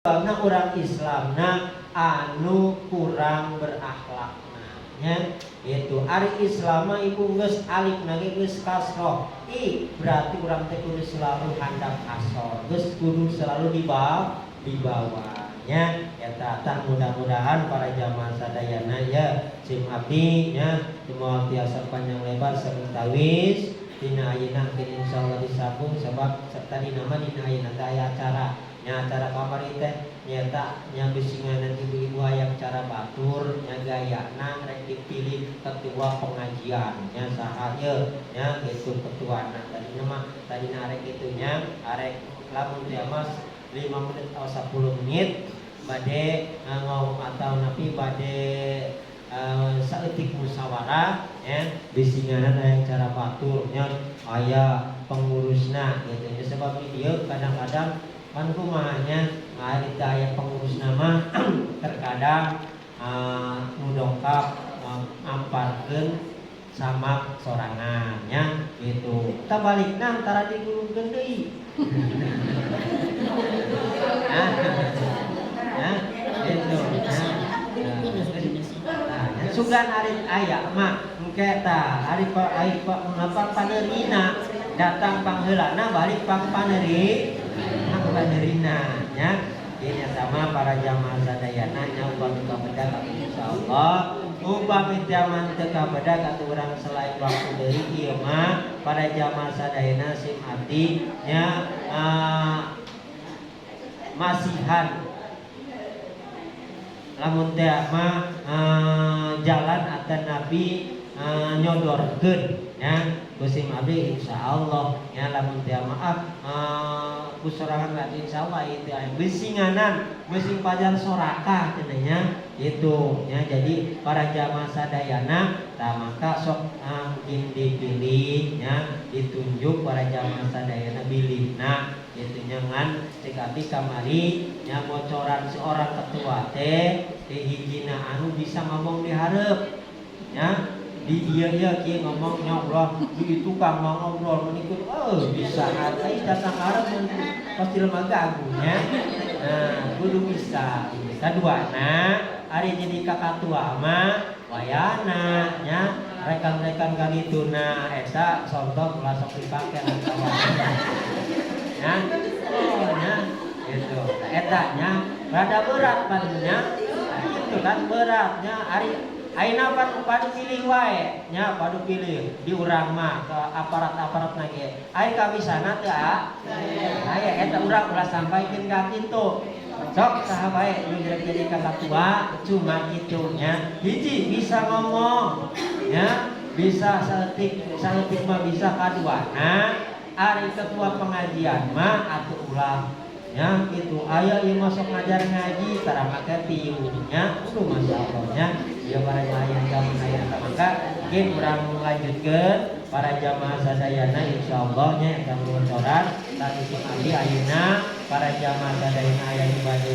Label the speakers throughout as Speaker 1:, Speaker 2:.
Speaker 1: karena orang Islamna anu kurang berakhlaknya itu ari Islam ibu geus alif nage geus kasroh berarti orang teh kudu selalu handap asor geus kudu selalu di bawahnya eta tah mudah-mudahan para jamaah sadayana ya sim abdi nya moal tiasa panjang lebar sareng tawis dina ayeuna mungkin insyaallah disambung sebab serta dina ayeuna teh aya acara nya acara kamari teh nyata nya bisinganan ibu-ibu aya cara batur nya gayana rek dipilih ketua pengajian nya saha ye nya gitu ketuana tadi arek itunya arek lamun dia mas 5 menit atau 10 menit bade ngomong atau napi bade saeutik musyawarah ya bisinganan aya cara batur nya aya pengurusna gitu nya sebab ieu kadang-kadang kan kumanya ari teh aya pengurus nama terkadang mudongkap amparkeun sama sorangannya gitu. Kita balikna antara digulungkeun deui. Ya, gitu. Sugan ari aya mah engke tah ari mengapa paneurina datang pangheulana balik panerina nya ini sama para jamaah sadayana nya upami kabedak insyaallah upami zaman teu kabedak atuh urang selain waktu deui ieu mah para jamaah sadayana sim abdi nya masihan lamun teh mah jalan atan nabi nyodorkeun nya kusim abdi insyaallah nya lamun teh maaf kusorangan berarti insyaallah itu bisinganan bising pajar sorakah cenanya itu ya jadi para jamaah sadayana tah maka sok mungkin dipilih ya ditunjuk para jamaah sadayana bilihna itu nyangan cek abdi kamari nya bocoran seorang ketua teh hijina anu bisa ngomong di hareup ya di dia kieu ngomong nyobrol di tukang ngobrol menikut bisa ada datang harap pasti lembaga agungnya nah kudu bisa kaduana ari jadi kakak tua mah wayana nya rekan-rekan kalituna eta contoh langsung dipake ya nya gitu eta nya rada berat padunya itu kan beratnya ari ayeuna padu pilih wae nya padu pilih di urang mah ke aparat-aparat nage aya kabisana teu aya eta urang ulah sampaikeun ka kitu sok saha bae nu jadi kakak tua cuma kitu nya hiji bisa ngomong nya bisa saeutik mah bisa kaduana ari ketua pengajian mah atuh ulah nya gitu aya ieu masuk ngajar ngaji tara make piunya masyaallah ya para jamaah maka mungkin urang lanjutkeun para jamaah sadayana insyaallah nya eta bocoran tadi abdi ayeuna para jamaah sadayana aya di bade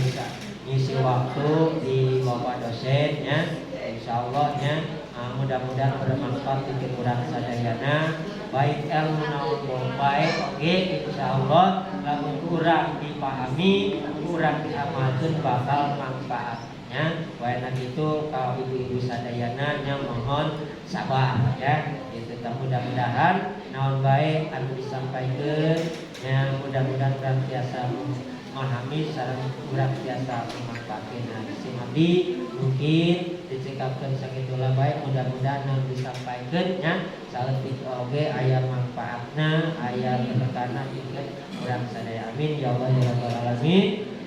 Speaker 1: ngisi waktu di bapak dosen nya insyaallah nya mudah-mudahan bermanfaat untuk urang sadayana baik ilmu naon baik oke insyaallah lamun kurang dipahami kurang diamalkeun bakal manfaatnya wae gitu kalau ibu-ibu sadayana nya mohon sabar ya itu mudah-mudahan naon baik anu disampaikeun nya mudah-mudahan urang tiasa memahami sareng urang tiasa memanfaatkeun sim abdi mungkin dicekapkeun sakitu baik mudah-mudahan anu disampaikeun nya saleutik oge aya manfaatna aya berkana pikeun urang sadaya amin ya Allah ya rabbal alamin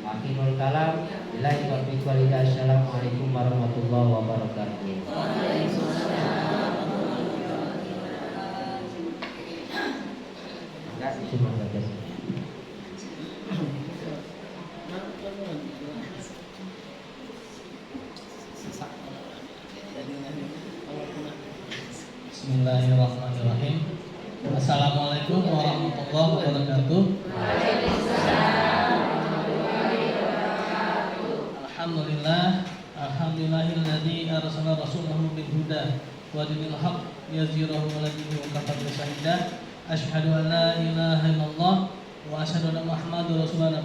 Speaker 1: akhirul kalam billahi taufiq wal hidayah assalamualaikum warahmatullahi wabarakatuh. Waalaikumsalam. Enggak cuma saja.
Speaker 2: Bismillahirrahmanirrahim. Assalamualaikum warahmatullahi wabarakatuh. Alhamdulillahilladzi arsala rasulahu bil huda wa dinil haqq liyuzhirahu 'ala dini wa kafa billahi. Asyhadu an la ilaha illallah wa asyhadu anna Muhammadar rasulullah.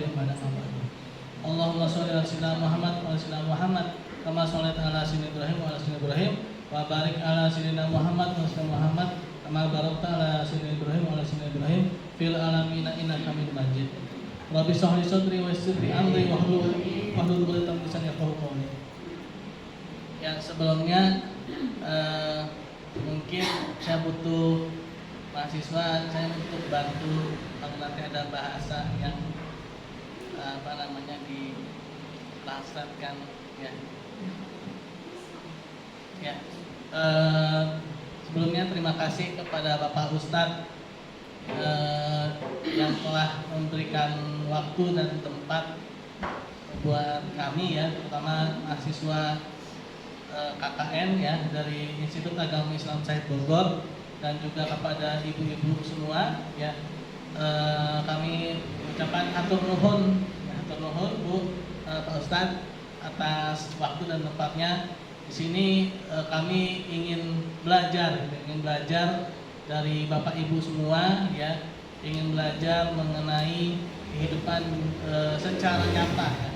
Speaker 2: Allah Allahumma sholli ala sayyidina Muhammad wa ala sayyidina Muhammad kama shallaita ala sayyidina Ibrahim wa ala sayyidina Ibrahim wa barik ala sayyidina Muhammad wa ala sayyidina Muhammad kama barakta ala sayyidina Ibrahim wa ala sayyidina Ibrahim fil alamin innaka Hamidum Majid. Rabbi shrah li sadri wa yassir li amri wahlul 'uqdatam min lisani yafqahu qawli. Yang sebelumnya mungkin saya butuh mahasiswa saya untuk bantu kalau nanti ada bahasa yang ditranslatekan ya. Sebelumnya terima kasih kepada Bapak Ustadz yang telah memberikan waktu dan tempat buat kami ya, terutama mahasiswa KKN ya dari Institut Agama Islam Syahid Bogor, dan juga kepada ibu-ibu semua ya. Kami ucapkan hatur nuhun Bu Pak Ustadz atas waktu dan tempatnya. Di sini kami ingin belajar dari Bapak Ibu semua ya, ingin belajar mengenai kehidupan secara nyata ya.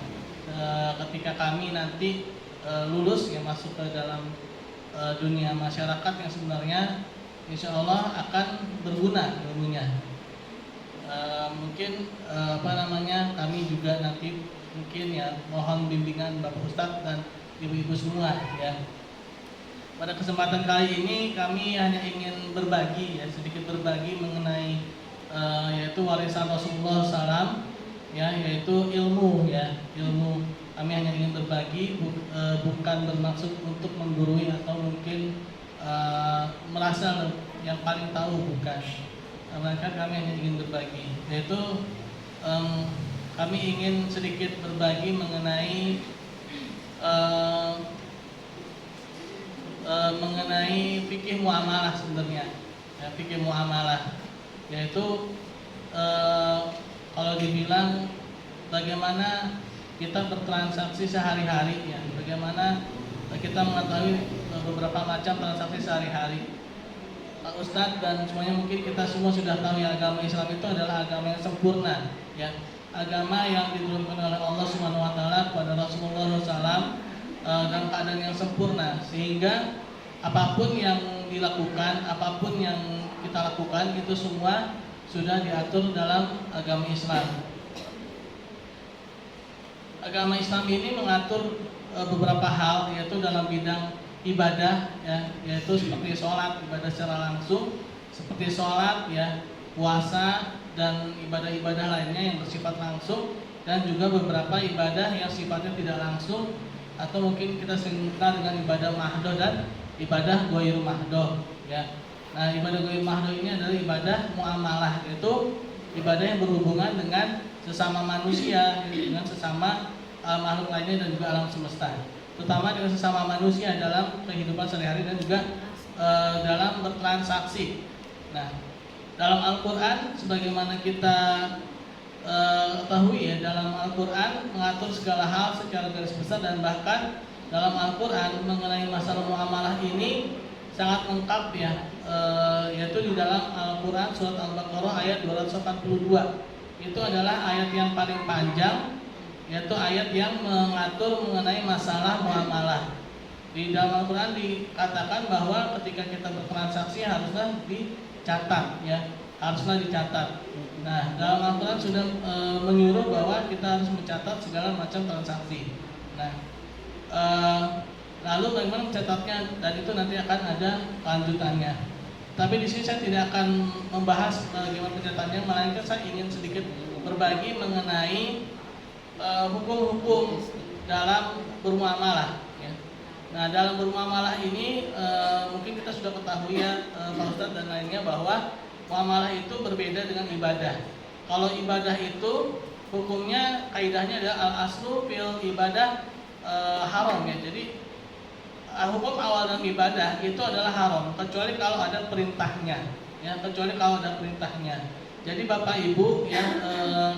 Speaker 2: Ketika kami nanti lulus ya, masuk ke dalam dunia masyarakat yang sebenarnya insya Allah akan berguna ilmunya. Mungkin kami juga nanti mungkin ya mohon bimbingan Bapak Ustadz dan ibu-ibu semua ya. Pada kesempatan kali ini kami hanya ingin berbagi ya, sedikit berbagi mengenai yaitu warisan Rasulullah SAW ya, yaitu ilmu ya, ilmu. Kami hanya ingin berbagi, bukan bermaksud untuk menggurui atau mungkin merasa yang paling tahu, bukan. Melainkan kami hanya ingin berbagi, yaitu kami ingin sedikit berbagi mengenai fikih muamalah sebenarnya ya, fikih muamalah, yaitu kalau dibilang bagaimana kita bertransaksi sehari-hari ya, bagaimana kita mengetahui beberapa macam transaksi sehari-hari. Pak Ustadz dan semuanya mungkin kita semua sudah tahu ya, agama Islam itu adalah agama yang sempurna ya, agama yang diturunkan oleh Allah Subhanahu wa taala kepada Rasulullah SAW dalam keadaan yang sempurna, sehingga apapun yang dilakukan, apapun yang kita lakukan itu semua sudah diatur dalam agama Islam. Agama Islam ini mengatur beberapa hal, yaitu dalam bidang ibadah ya, yaitu seperti sholat, ibadah secara langsung, seperti sholat ya, puasa dan ibadah-ibadah lainnya yang bersifat langsung, dan juga beberapa ibadah yang sifatnya tidak langsung atau mungkin kita sering kenal dengan ibadah mahdoh dan ibadah ghairu mahdoh ya. Nah, ibadah ghairu mahdoh ini adalah ibadah muamalah, yaitu ibadah yang berhubungan dengan sesama manusia, dengan sesama makhluk lainnya dan juga alam semesta, terutama dengan sesama manusia dalam kehidupan sehari-hari dan juga dalam bertransaksi. Nah, dalam Al-Quran sebagaimana kita ketahui ya, dalam Al-Quran mengatur segala hal secara garis besar, dan bahkan dalam Al-Quran mengenai masalah muamalah ini sangat lengkap ya, yaitu di dalam Al-Quran surat Al-Baqarah ayat 282. Itu adalah ayat yang paling panjang, yaitu ayat yang mengatur mengenai masalah muamalah. Di dalam Al-Quran dikatakan bahwa ketika kita bertransaksi haruslah dicatat ya, haruslah dicatat. Nah, dalam Al-Quran sudah menyuruh bahwa kita harus mencatat segala macam transaksi. Nah, lalu bagaimana mencatatnya, dan itu nanti akan ada kelanjutannya. Tapi di sini saya tidak akan membahas bagaimana pencatatannya, melainkan saya ingin sedikit berbagi mengenai hukum-hukum dalam bermuamalah ya. Nah, dalam bermuamalah ini mungkin kita sudah ketahui ya Pak Ustadz dan lainnya, bahwa muamalah itu berbeda dengan ibadah. Kalau ibadah itu hukumnya, kaidahnya adalah al-aslu fil ibadah haram ya. Jadi hukum awal dalam ibadah itu adalah haram, kecuali kalau ada perintahnya ya, kecuali kalau ada perintahnya. Jadi Bapak Ibu ya,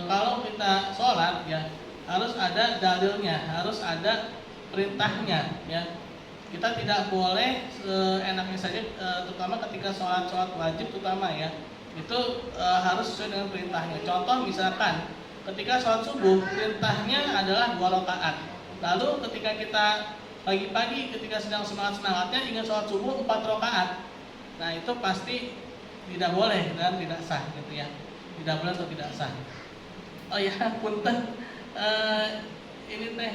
Speaker 2: kalau kita sholat ya harus ada dalilnya, harus ada perintahnya ya. Kita tidak boleh seenaknya saja, terutama ketika sholat wajib terutama ya, itu harus sesuai dengan perintahnya. Contoh misalkan ketika sholat subuh perintahnya adalah 2 rakaat. Lalu ketika kita pagi-pagi ketika sedang semangat-semangatnya ingin sholat subuh 4 rakaat. Nah, itu pasti tidak boleh dan tidak sah gitu ya. Tidak boleh atau tidak sah. Oh ya, punten. Ini teh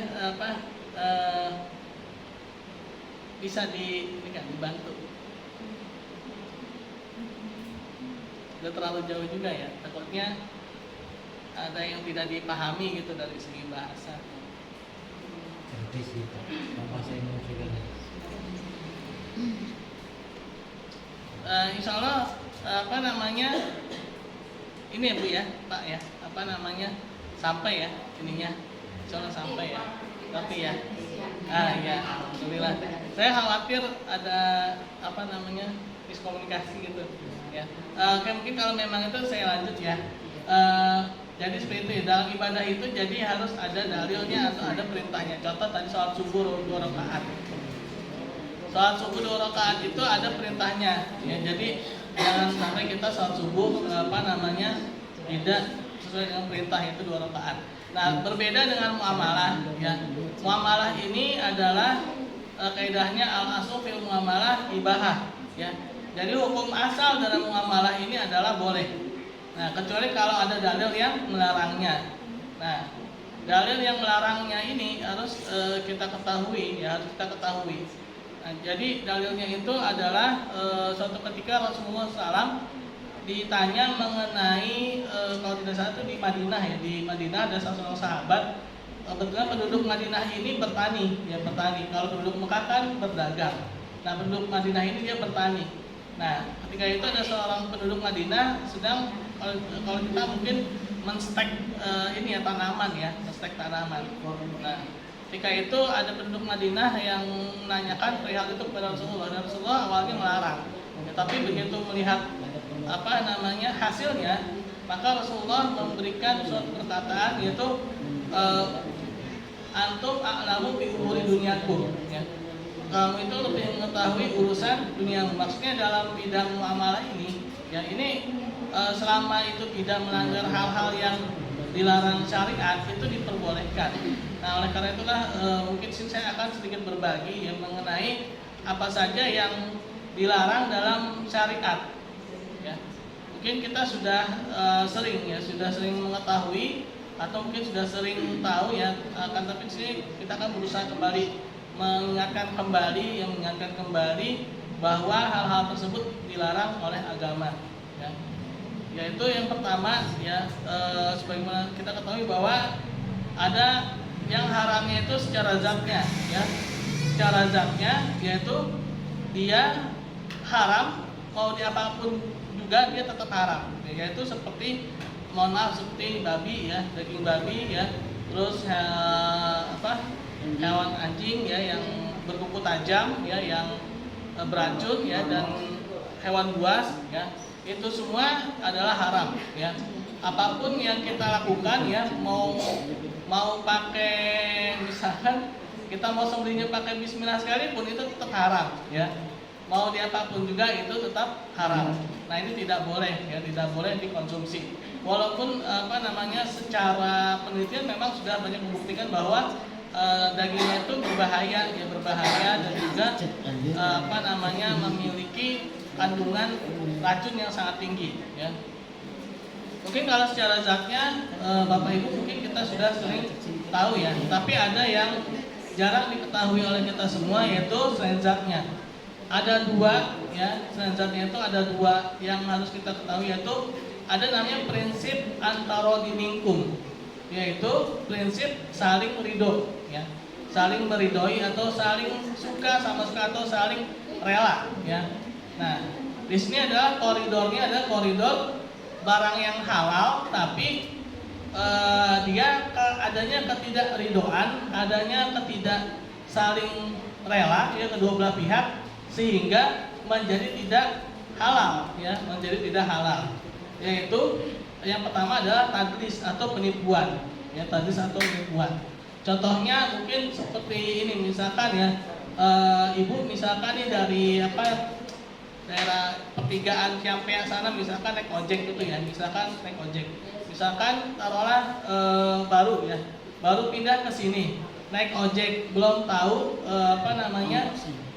Speaker 2: bisa ini kan dibantu. Udah terlalu jauh juga ya. Takutnya ada yang tidak dipahami gitu dari segi bahasa. Insya Allah ini ya Bu ya, Pak ya, sampai ya ininya, insya Allah sampai ya, tapi ya, ya, alhamdulillah. Saya khawatir ada miskomunikasi gitu ya. Kayak mungkin kalau memang itu saya lanjut ya. Jadi seperti itu, dalam ibadah itu jadi harus ada dalilnya atau ada perintahnya. Contoh tadi sholat subuh 2 rakaat. Sholat subuh 2 rakaat itu ada perintahnya. Ya, jadi jangan sampai kita sholat subuh tidak sesuai dengan perintah itu 2 rakaat. Nah, berbeda dengan muamalah ya. Muamalah ini adalah kaidahnya al-aslu fil muamalah ibahah ya. Jadi hukum asal dalam muamalah ini adalah boleh. Nah, kecuali kalau ada dalil yang melarangnya. Nah, dalil yang melarangnya ini harus kita ketahui ya, harus kita ketahui. Nah, jadi dalilnya itu adalah suatu ketika Rasulullah SAW ditanya mengenai kalau tidak salah itu di Madinah ya, di Madinah ada seorang sahabat. Kebetulan penduduk Madinah ini bertani, ya bertani. Kalau penduduk Mekah kan berdagang. Nah, penduduk Madinah ini dia bertani. Nah, ketika itu ada seorang penduduk Madinah sedang kalau kita mungkin menstek tanaman ya, menstek tanaman. Nah, ketika itu ada penduduk Madinah yang menanyakan perihal itu kepada Rasulullah, dan Rasulullah awalnya melarang. Ya, tapi begitu melihat hasilnya, maka Rasulullah memberikan suatu perkataan yaitu antum a'lamu bi umuri dunyakum ya. Kamu itu lebih mengetahui urusan dunia. Maksudnya dalam bidang muamalah ini ya, ini selama itu tidak melanggar hal-hal yang dilarang syariat itu diperbolehkan. Nah, oleh karena itulah mungkin saya akan sedikit berbagi ya mengenai apa saja yang dilarang dalam syariat ya. Mungkin kita sudah sering mengetahui atau mungkin sudah sering tahu ya, akan tapi sini kita akan berusaha kembali mengingatkan kembali bahwa hal-hal tersebut dilarang oleh agama ya. Yaitu yang pertama ya, sebagaimana kita ketahui bahwa ada yang haramnya itu secara zatnya ya. Secara zatnya yaitu dia haram, mau diapapun juga dia tetap haram. Yaitu seperti seperti babi ya, daging babi ya, terus hewan anjing ya yang berkuku tajam ya, yang beracun ya, dan hewan buas ya, itu semua adalah haram ya. Apapun yang kita lakukan ya, mau pakai misalkan kita mau sembelihnya pakai bismillah sekalipun itu tetap haram ya. Mau diapapun juga itu tetap haram. Nah, ini tidak boleh ya, tidak boleh dikonsumsi. Walaupun secara penelitian memang sudah banyak membuktikan bahwa dagingnya itu berbahaya dan juga memiliki kandungan racun yang sangat tinggi ya. Mungkin kalau secara zatnya Bapak Ibu mungkin kita sudah sering tahu ya, tapi ada yang jarang diketahui oleh kita semua, yaitu selain zatnya. Ada 2 ya, selain zatnya itu ada 2 yang harus kita ketahui, yaitu ada namanya prinsip antarodi minkum, yaitu prinsip saling ridho ya, saling meridhoi atau saling suka sama sekali atau saling rela ya. Nah, di sini adalah koridornya, ada koridor barang yang halal tapi dia adanya ketidakridhoan, adanya ketidak saling rela ya kedua belah pihak, sehingga menjadi tidak halal ya, menjadi tidak halal. Yaitu yang pertama adalah tadlis atau penipuan ya, tadlis atau penipuan. Contohnya mungkin seperti ini, misalkan ya, ibu misalkan nih dari daerah pertigaan Ciampea sana, misalkan naik ojek gitu ya, misalkan naik ojek misalkan taruhlah baru ya, baru pindah ke sini, naik ojek, belum tahu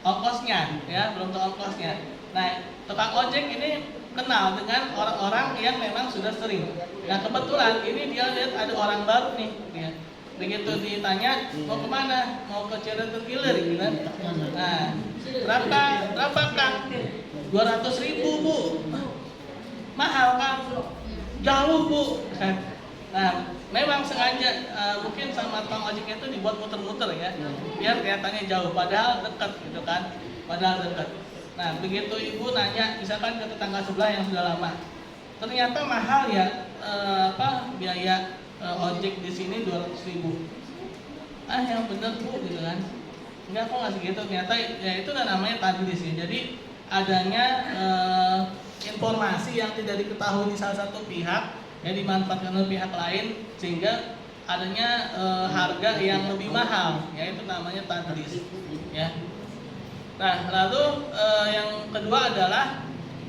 Speaker 2: ongkosnya, ya, belum tahu ongkosnya. Nah, tukang ojek ini kenal dengan orang-orang yang memang sudah sering. Nah, kebetulan ini dia lihat ada orang baru nih, ya. Begitu ditanya mau kemana, mau ke Cirebon Killer, gitu kan? Nah, berapa Kang? 200.000 Bu. Mahal Kang? Jauh Bu. Nah, memang sengaja mungkin sama tukang ojeknya itu dibuat muter-muter ya, biar kelihatannya jauh, padahal dekat gitu kan, padahal dekat. Nah, begitu ibu nanya, misalkan ke tetangga sebelah yang sudah lama, ternyata mahal ya, biaya ojek di sini 200.000. Ah, yang bener Bu, gitu kan? Enggak, kok nggak segitu. Ternyata ya itu namanya tadlis ya. Jadi adanya informasi yang tidak diketahui di salah satu pihak yang dimanfaatkan oleh pihak lain, sehingga adanya harga yang lebih mahal, yaitu namanya tadlis ya. Nah, lalu yang kedua adalah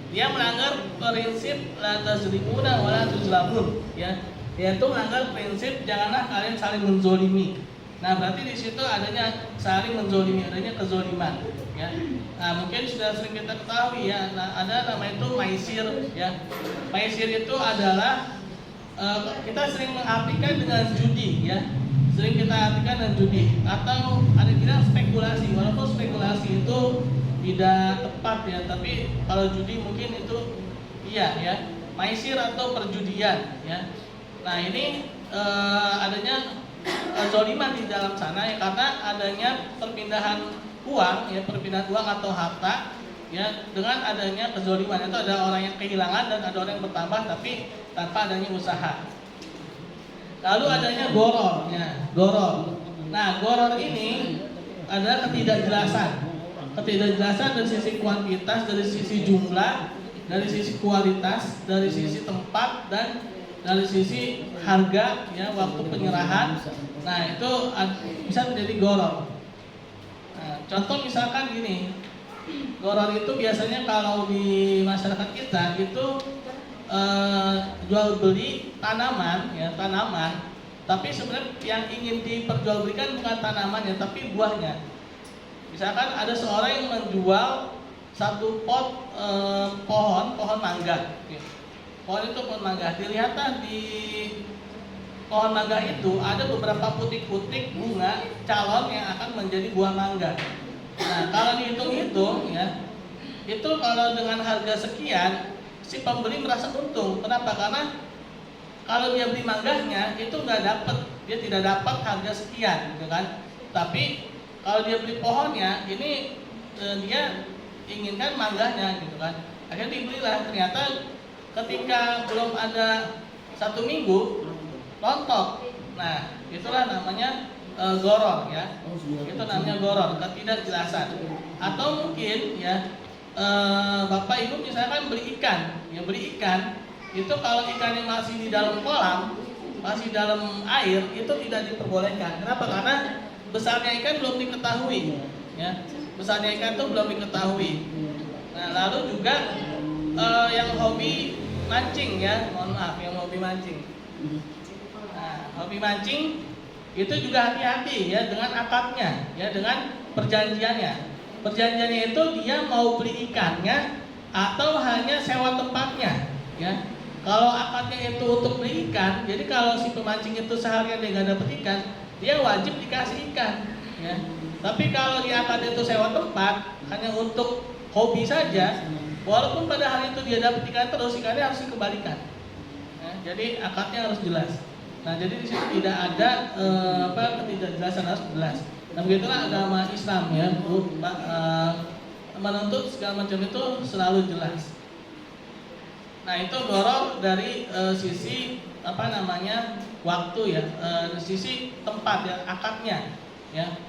Speaker 2: dia melanggar prinsip la tazlimuna wa la tuzlamun ya, yaitu melanggar prinsip janganlah kalian saling menzolimi. Nah, berarti di situ adanya saling menzolimi, adanya kezoliman ya. Nah, mungkin sudah sering kita ketahui ya, ada nama itu maisir ya. Maisir itu adalah kita sering mengartikan dengan judi ya, sering kita artikan dengan judi, atau ada yang bilang spekulasi, walaupun spekulasi itu tidak tepat ya, tapi kalau judi mungkin itu iya ya, maisir atau perjudian ya. Nah, ini adanya zoliman di dalam sana ya, karena adanya perpindahan uang ya, perpindahan uang atau harta ya, dengan adanya kezoliman. Itu ada orang yang kehilangan dan ada orang yang bertambah tapi tanpa adanya usaha. Lalu adanya goror ya, goror. Nah, goror ini adalah ketidakjelasan dari sisi kuantitas, dari sisi jumlah, dari sisi kualitas, dari sisi tempat, dan dari sisi harga ya, waktu penyerahan. Nah, itu bisa menjadi goror. Nah, contoh misalkan gini, goror itu biasanya kalau di masyarakat kita itu jual beli tanaman ya, tanaman, tapi sebenarnya yang ingin diperjualbelikan bukan tanaman ya, tapi buahnya. Misalkan ada seorang yang menjual satu pot pohon mangga ya. Pohon itu pohon mangga, dilihatlah di pohon mangga itu ada beberapa putik-putik bunga calon yang akan menjadi buah mangga. Nah, kalau dihitung-hitung ya, itu kalau dengan harga sekian, si pembeli merasa untung. Kenapa? Karena kalau dia beli mangganya itu nggak dapat, dia tidak dapat harga sekian, gitu kan? Tapi kalau dia beli pohonnya, ini dia inginkan mangganya, gitu kan? Akhirnya dibelilah. Ternyata ketika belum ada 1 minggu, rontok. Nah, itulah namanya goror ya. Itu namanya goror, ketidakjelasan. Atau mungkin ya, Bapak Ibu misalkan beli ikan, ya beli ikan, itu kalau ikannya masih di dalam kolam, masih dalam air, itu tidak diperbolehkan. Kenapa? Karena besarnya ikan belum diketahui, ya. Besarnya ikan itu belum diketahui. Nah, lalu juga yang hobi mancing ya, mohon maaf, yang hobi mancing. Nah, hobi mancing itu juga hati-hati ya dengan akadnya, ya dengan perjanjiannya. Perjanjiannya itu dia mau beli ikannya atau hanya sewa tempatnya, ya. Kalau akadnya itu untuk beli ikan, jadi kalau si pemancing itu seharian dia nggak dapet ikan, dia wajib dikasih ikan, ya. Tapi kalau di akad itu sewa tempat hanya untuk hobi saja, walaupun pada hari itu dia dapat ikan terus, ikannya harus dikembalikan. Ya, jadi akadnya harus jelas. Nah, jadi di situ tidak ada ketidakjelasan, harus jelas. Nah, begitulah agama Islam ya, menuntut segala macam itu selalu jelas. Nah, itu goror dari sisi waktu ya, sisi tempat ya, akadnya ya.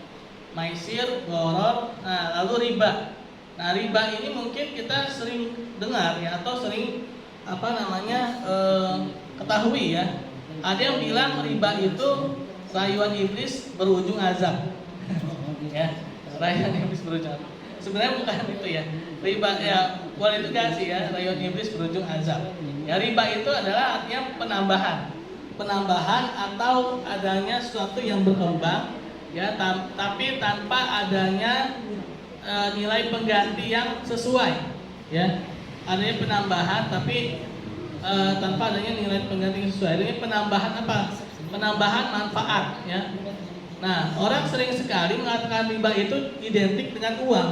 Speaker 2: Maisir, goror, nah lalu riba. Nah, riba ini mungkin kita sering dengar ya, atau sering ketahui ya. Ada yang bilang riba itu rayuan iblis berujung azab. Ya, rayuan iblis berujung. sebenarnya bukan itu ya. Riba ya boleh juga sih ya, rayuan iblis berujung azab. Ya riba itu adalah artinya penambahan atau adanya sesuatu yang berkembang ya, tapi tanpa adanya nilai pengganti yang sesuai ya. Adanya penambahan tapi tanpa adanya nilai pengganti yang sesuai. Ini penambahan apa? Penambahan manfaat ya. Nah, orang sering sekali mengatakan riba itu identik dengan uang.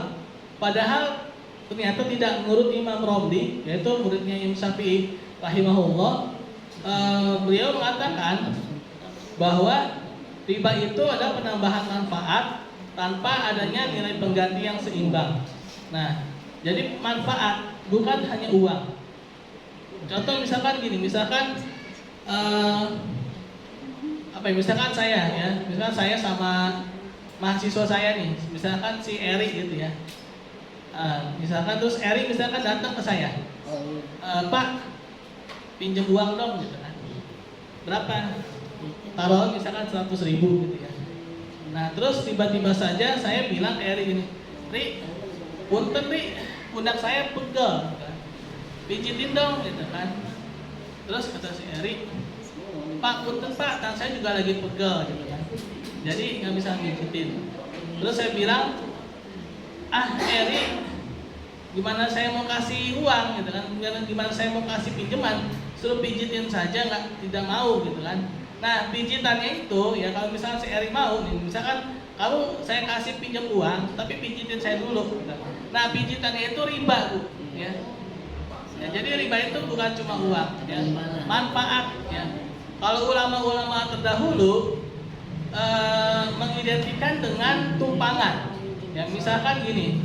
Speaker 2: Padahal ternyata tidak. Menurut Imam Romli, yaitu muridnya Imam Syafi'i rahimahullah, beliau mengatakan bahwa riba itu adalah penambahan manfaat tanpa adanya nilai pengganti yang seimbang. Nah, jadi manfaat bukan hanya uang. Contoh misalkan gini, misalkan misalkan saya sama mahasiswa saya nih, misalkan si Eri gitu ya. Misalkan terus Eri misalkan datang ke saya, Pak, pinjam uang dong gitu kan. Berapa? Taruh misalkan 100.000 gitu ya. Nah terus tiba-tiba saja saya bilang ke Eri gini, Ri, punten Ri, pundak saya pegel, gitu kan. Pijitin dong gitu kan. Terus kata si Eri, Pak, punten Pak, tangan saya juga lagi pegel gitu kan. Jadi nggak bisa pijitin. Terus saya bilang, Eri, gimana saya mau kasih uang gitu kan? Gimana saya mau kasih pinjaman? Suruh pijitin saja tidak mau gitu kan. Nah pijitannya itu ya, kalau misalnya si Eri mau nih, misalkan kalau saya kasih pinjam uang tapi pijitin saya dulu gitu. Nah pijitannya itu riba Bu ya. Ya, jadi riba itu bukan cuma uang ya, manfaat ya. Kalau ulama-ulama terdahulu mengidentikan dengan tumpangan ya, misalkan gini,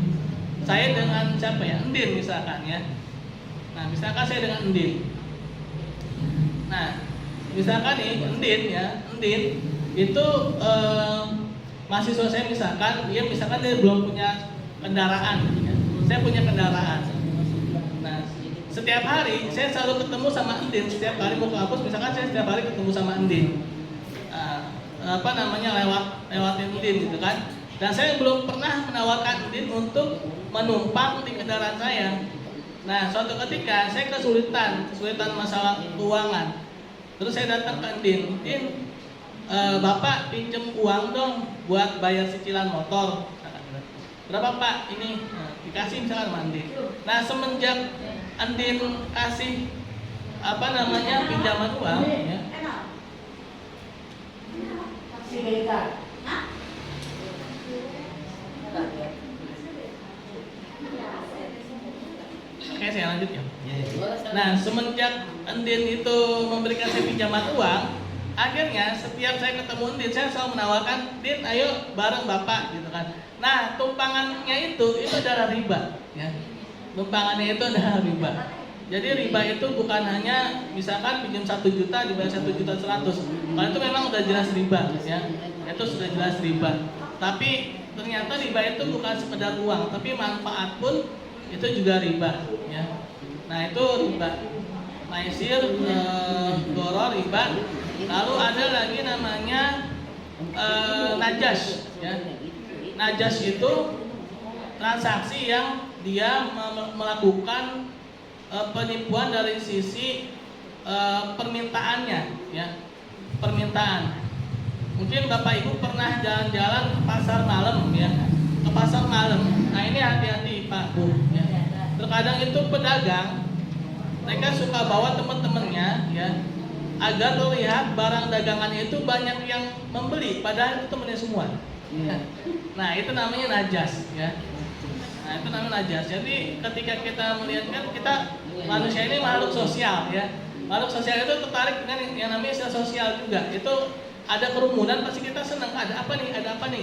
Speaker 2: saya dengan siapa ya, Endin misalkan ya. Nah misalkan saya dengan Endin. Nah misalkan nih Endin itu mahasiswa saya, misalkan dia belum punya kendaraan ya. Saya punya kendaraan. Nah setiap hari saya selalu ketemu sama Endin. Setiap kali mau ke kampus misalkan saya setiap hari ketemu sama Endin, lewatin Endin gitu kan. Dan saya belum pernah menawarkan Endin untuk menumpang di kendaraan saya. Nah suatu ketika saya kesulitan masalah keuangan. Terus saya datang ke Endin, Bapak pinjem uang dong buat bayar cicilan motor. Berapa Pak? Ini dikasih misalkan sama Endin. Nah semenjak Endin kasih pinjaman uang ya. Oke, saya lanjut ya. Nah semenjak Endin itu memberikan saya pinjaman uang, akhirnya setiap saya ketemu Endin, saya selalu menawarkan, Din, ayo bareng Bapak gitu kan. Nah tumpangannya itu adalah riba ya. Tumpangannya itu adalah riba. Jadi riba itu bukan hanya misalkan pinjam 1 juta dibayar 1.100.000. Kalau itu memang udah jelas riba ya. Itu sudah jelas riba. Tapi ternyata riba itu bukan sekedar uang, tapi manfaat pun itu juga riba ya. Nah itu riba. Maisir, goror, riba. Lalu ada lagi namanya najas ya. Najas itu transaksi yang dia melakukan penipuan dari sisi permintaannya ya. Permintaan. Mungkin Bapak Ibu pernah jalan-jalan ke pasar malam ya. Ke pasar malam. Nah ini hati-hati Pak Bu ya. Terkadang itu pedagang, mereka suka bawa teman-temannya ya, agar terlihat barang dagangannya itu banyak yang membeli, padahal itu temannya semua. Nah itu namanya najas ya. Nah itu namanya najas. Jadi ketika kita melihat kan, kita manusia ini makhluk sosial ya. Makhluk sosial itu tertarik dengan yang namanya istilah sosial juga. Itu ada kerumunan pasti kita senang, ada apa nih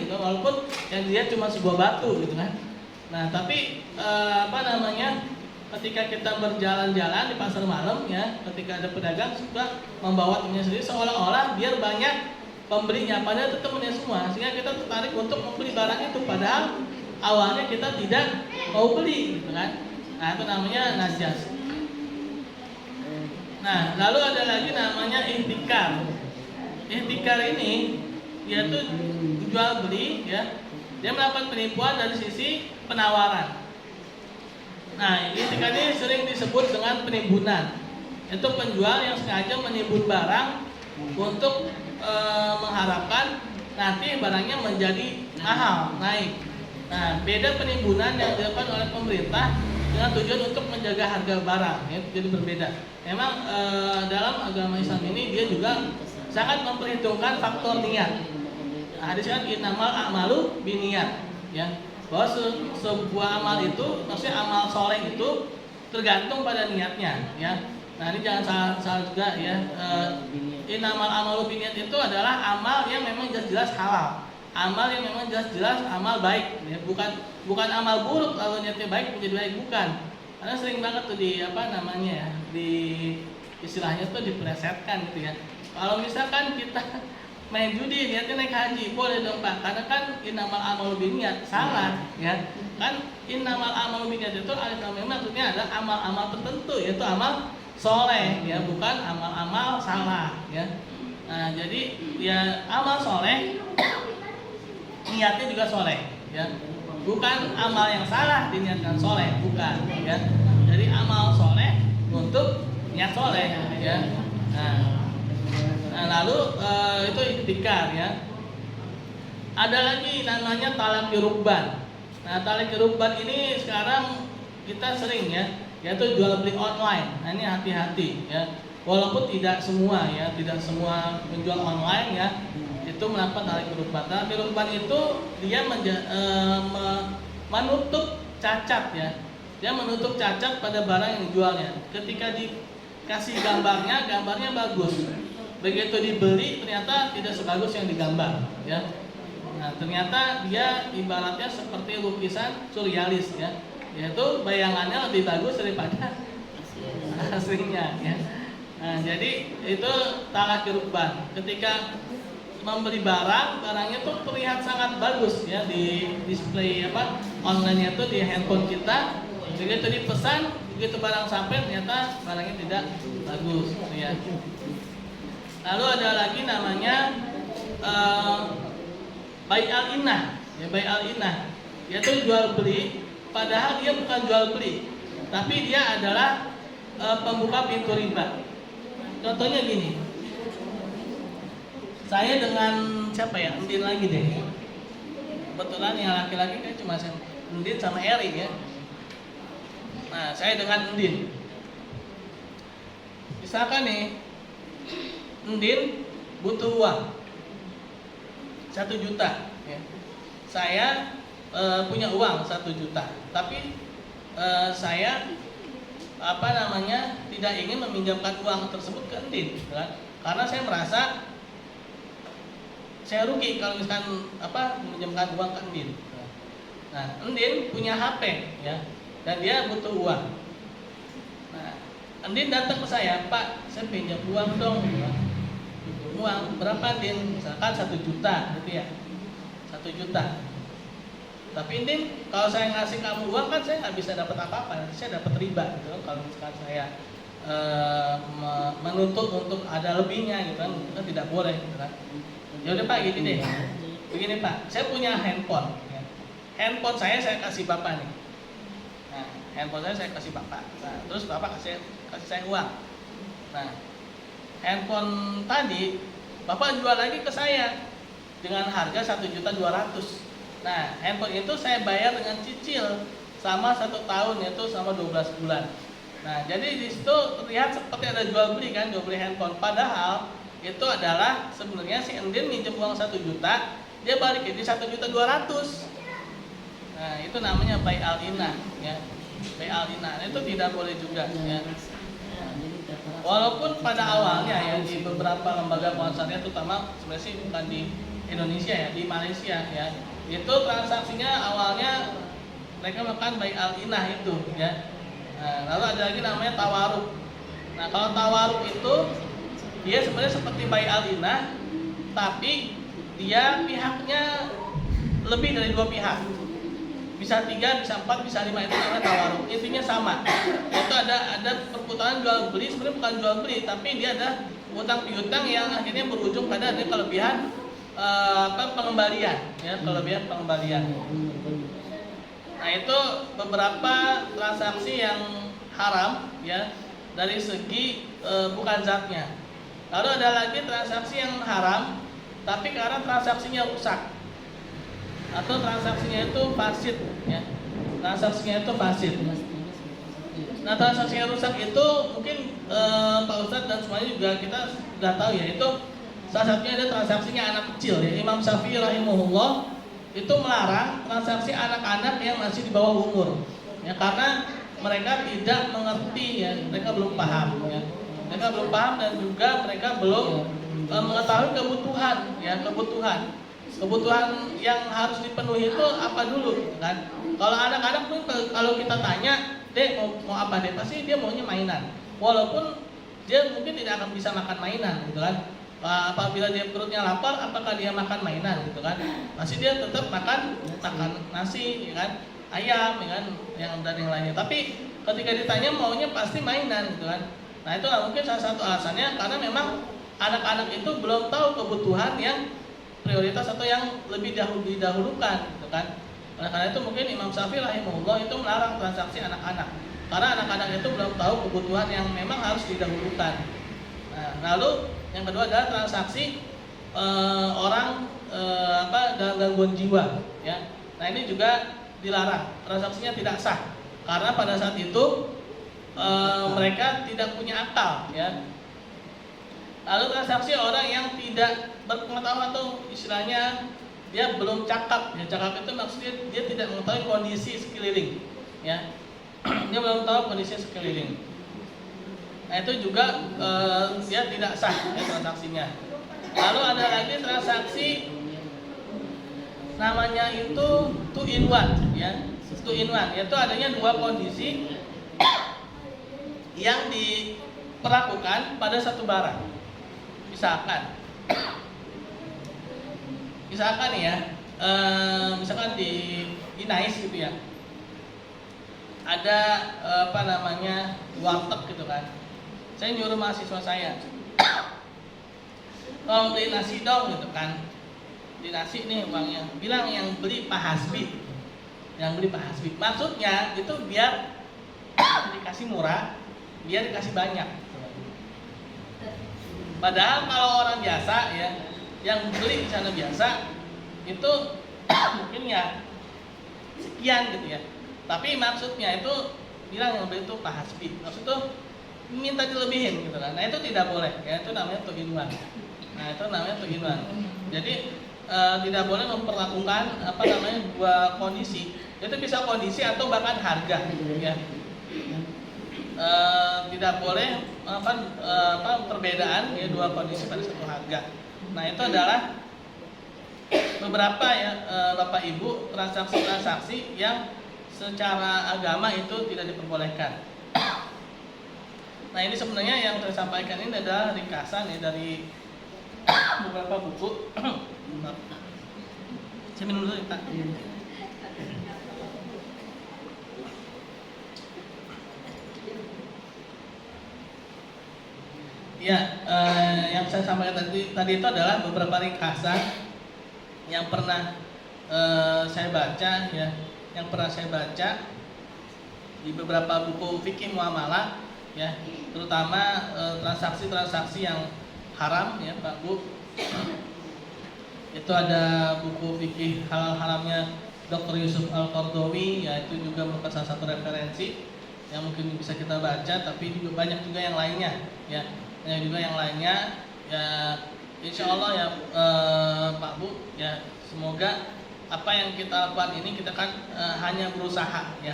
Speaker 2: gitu. Walaupun yang dilihat cuma sebuah batu gitu kan. Nah tapi ketika kita berjalan-jalan di pasar malam ya, ketika ada pedagang suka membawa temannya sendiri seolah-olah biar banyak pembelinya, padahal itu temannya semua, sehingga kita tertarik untuk membeli barang itu, padahal awalnya kita tidak mau beli gitu kan. Nah itu namanya najas. Nah lalu ada lagi namanya ihtikar. Ihtikar ini dia tuh jual beli ya, Dia melakukan penipuan dari sisi penawaran. Nah, itikat ini sering disebut dengan penimbunan. Itu penjual yang sengaja menimbun barang untuk mengharapkan nanti barangnya menjadi mahal, naik. Nah, beda penimbunan yang dilakukan oleh pemerintah dengan tujuan untuk menjaga harga barang, ya, jadi berbeda. Memang dalam agama Islam ini dia juga sangat memperhitungkan faktor niat. Nah, hadis kan innamal a'malu binniyat, ya. Bahwa sebuah amal itu, maksudnya amal soleh itu tergantung pada niatnya, ya. Nah, ini jangan salah juga, ya. Innamal a'malu binniyat itu adalah amal yang memang jelas-jelas halal, amal yang memang jelas-jelas amal baik, ya. Bukan amal buruk kalau niatnya baik menjadi baik, bukan. Karena sering banget tuh di di istilahnya tuh dipelesetkan gitu ya. Kalau misalkan kita main judi niatnya naik haji, boleh dong Pak, karena kan innamal a'malu binniyat, salah, ya. Kan innamal a'malu binniyat itu alif lam mim maksudnya adalah amal-amal tertentu, yaitu amal soleh, ya, bukan amal-amal salah, ya. Nah, jadi ya amal soleh niatnya juga soleh, ya. Bukan amal yang salah diniatkan soleh, bukan, ya. Jadi amal soleh untuk niat soleh, ya. Nah, lalu itu iktikar, ya. Ada lagi namanya talaqi rukban. Nah, talaqi rukban ini sekarang kita sering, ya, yaitu jual beli online. Nah, ini hati-hati, ya. Walaupun tidak semua, ya, tidak semua menjual online, ya, itu melakukan talaqi rukban. Talaqi rukban itu dia menutup cacat, ya. Dia menutup cacat pada barang yang dijualnya. Ketika dikasih gambarnya bagus. Begitu dibeli ternyata tidak sebagus yang digambar, ya. Nah, ternyata dia ibaratnya seperti lukisan surrealis, ya. Yaitu bayangannya lebih bagus daripada aslinya, ya. Nah, jadi itu talaqi rukban. Ketika membeli barangnya tuh terlihat sangat bagus, ya, di display online-nya tuh di handphone kita. Begitu dipesan, begitu barang sampai ternyata barangnya tidak bagus, ya. Lalu ada lagi namanya bai al-inah, ya, bai al-inah, yaitu jual beli, padahal dia bukan jual beli, tapi dia adalah pembuka pintu riba. Contohnya gini, saya dengan siapa ya, Endin lagi deh. Kebetulan yang laki-laki kan cuma Endin sama Eri, ya. Nah, saya dengan Endin. Misalkan nih, Endin butuh uang 1 juta, ya. Saya punya uang 1 juta, tapi saya tidak ingin meminjamkan uang tersebut ke Endin, kan? Karena saya merasa saya rugi kalau misalkan meminjamkan uang ke Endin. Nah, Endin punya HP, ya, dan dia butuh uang. Nah, Endin datang ke saya, Pak, saya pinjam uang dong. Butuh uang berapa, Endin? Misalkan 1 juta, gitu ya, 1 juta. Tapi Endin, kalau saya ngasih kamu uang kan saya nggak bisa dapat apa-apa, saya dapat riba, gitu. Kalau misalkan saya menuntut untuk ada lebihnya, gitu kan tidak boleh, gitu kan. Ya udah Pak, gini deh, begini Pak, saya punya handphone, ya. Handphone saya kasih Bapak nih. Nah, handphone saya kasih Bapak. Nah, terus Bapak kasih saya uang. Nah, handphone tadi Bapak jual lagi ke saya dengan harga 1.200.000. Nah, handphone itu saya bayar dengan cicil sama 1 tahun, yaitu sama 12 bulan. Nah, jadi di situ terlihat seperti ada jual beli, kan, jual beli handphone. Padahal itu adalah sebenarnya si Endin minjem uang 1 juta, dia balikin di 1.200.000. Nah, itu namanya bai al-inah, ya. Bai al-inah itu tidak boleh juga, ya. Walaupun pada awalnya, ya, di beberapa lembaga keuangan syariah, terutama sebenarnya sih bukan di Indonesia, ya, di Malaysia, ya, itu transaksinya awalnya mereka melakukan bai al-inah itu, ya. Nah, lalu ada lagi namanya tawaruk. Nah, kalau tawaruk itu dia sebenarnya seperti bai al-inah, tapi dia pihaknya lebih dari 2 pihak. Bisa 3, bisa 4, bisa 5, itu namanya tawaruk. Intinya sama. Itu ada perputaran jual beli, sebenarnya bukan jual beli, tapi dia ada utang piutang yang akhirnya berujung pada ada kelebihan pengembalian, ya, kelebihan pengembalian. Nah, itu beberapa transaksi yang haram, ya, dari segi bukan zatnya. Lalu ada lagi transaksi yang haram tapi karena transaksinya rusak atau transaksinya itu fasid, ya. Transaksinya itu fasid. Nah, transaksinya rusak itu mungkin Pak Ustadz dan semuanya juga kita sudah tahu, ya, itu salah satunya ada transaksinya anak kecil, ya. Imam Syafi'i rahimahullah itu melarang transaksi anak-anak yang masih di bawah umur, ya, karena mereka tidak mengerti, ya, mereka belum paham, ya. Mereka belum paham dan juga mereka belum mengetahui kebutuhan, ya, kebutuhan yang harus dipenuhi itu apa dulu, kan? Kalau anak-anak pun kalau kita tanya, "Dek, mau apa, Dek?" Pasti dia maunya mainan. Walaupun dia mungkin tidak akan bisa makan mainan, gitu kan. Apabila dia perutnya lapar, apakah dia makan mainan, gitu kan? Pasti dia tetap makan nasi, ya kan? Ayam, ya kan? Dan yang lainnya. Tapi ketika ditanya maunya pasti mainan, gitu kan? Nah, itu mungkin salah satu alasannya karena memang anak-anak itu belum tahu kebutuhan yang prioritas atau yang lebih didahulukan, gitu kan? Oleh karena itu mungkin Imam Syafi'i rahimahullah itu melarang transaksi anak-anak karena anak-anak itu belum tahu kebutuhan yang memang harus didahulukan. Nah, lalu yang kedua adalah transaksi orang dalam gangguan jiwa, ya. Nah, ini juga dilarang, transaksinya tidak sah karena pada saat itu mereka tidak punya akal, ya. Lalu transaksi orang yang tidak berpengetahuan atau istilahnya dia belum cakap, ya. Cakap itu maksudnya dia tidak mengetahui kondisi sekeliling, ya. Dia belum tahu kondisi sekeliling. Nah, itu juga dia tidak sah, ya, transaksinya. Lalu ada lagi transaksi namanya itu two in one, ya. Two in one, yaitu adanya dua kondisi yang diperlakukan pada satu barang. Misalkan ya, misalkan di Nice gitu, ya. Ada warteg gitu kan. Saya nyuruh mahasiswa saya, "Tolong beli nasi dong," gitu kan. Di nasi nih uangnya, bilang yang beli Pak Hasbi. Yang beli Pak Hasbi. Maksudnya itu biar dikasih murah, biar dikasih banyak. Padahal kalau orang biasa, ya, yang beli di sana biasa itu mungkin ya sekian gitu, ya. Tapi maksudnya itu bilang yang beli itu Pak Hasbi. Maksud itu minta dilebihin gitu kan. Nah, itu tidak boleh, ya. Itu namanya tuh-in-one. Nah, itu namanya tuh-in-one. Jadi tidak boleh memperlakukan dua kondisi. Itu bisa kondisi atau bahkan harga, ya. Tidak boleh perbedaan, ya, dua kondisi pada satu harga. Nah, itu adalah beberapa, ya, Bapak Ibu, transaksi-transaksi yang secara agama itu tidak diperbolehkan. Nah, ini sebenarnya yang saya sampaikan ini adalah ringkasan, ya, dari beberapa buku. Saya minum dulu, Pak. Ya, yang saya sampaikan tadi itu adalah beberapa ringkasan yang pernah saya baca, ya, yang pernah saya baca di beberapa buku fikih muamalah, ya, terutama transaksi-transaksi yang haram, ya, Pak Bu. Itu ada buku fikih halal haramnya Dr. Yusuf Al-Qardawi, ya, itu juga merupakan salah satu referensi yang mungkin bisa kita baca, tapi juga banyak juga yang lainnya, ya. Banyak juga yang lainnya, ya. Insya Allah, ya, Pak Bu, ya, semoga apa yang kita lakukan ini kita kan hanya berusaha, ya,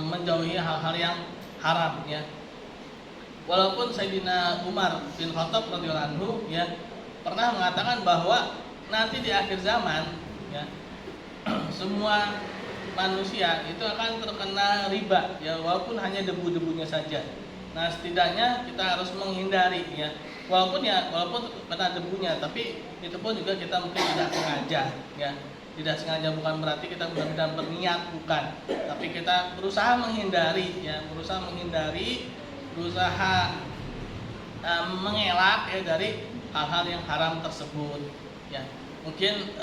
Speaker 2: menjauhi hal-hal yang haram, ya. Walaupun Sayyidina Umar bin Khattab radhiyallahu anhu, ya, pernah mengatakan bahwa nanti di akhir zaman, ya, semua manusia itu akan terkena riba, ya, walaupun hanya debu-debunya saja. Nah, setidaknya kita harus menghindari, ya, walaupun kena debunya, tapi itu pun juga kita mungkin tidak sengaja, ya, tidak sengaja, bukan berarti kita benar-benar berniat, bukan, tapi kita berusaha menghindari, ya, berusaha mengelak, ya, dari hal-hal yang haram tersebut. Ya, mungkin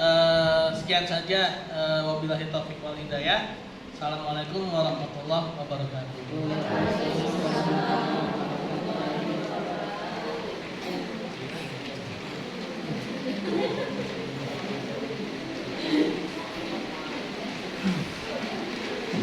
Speaker 2: sekian saja. Wabillahi taufiq wal hidayah. Assalamualaikum warahmatullahi wabarakatuh.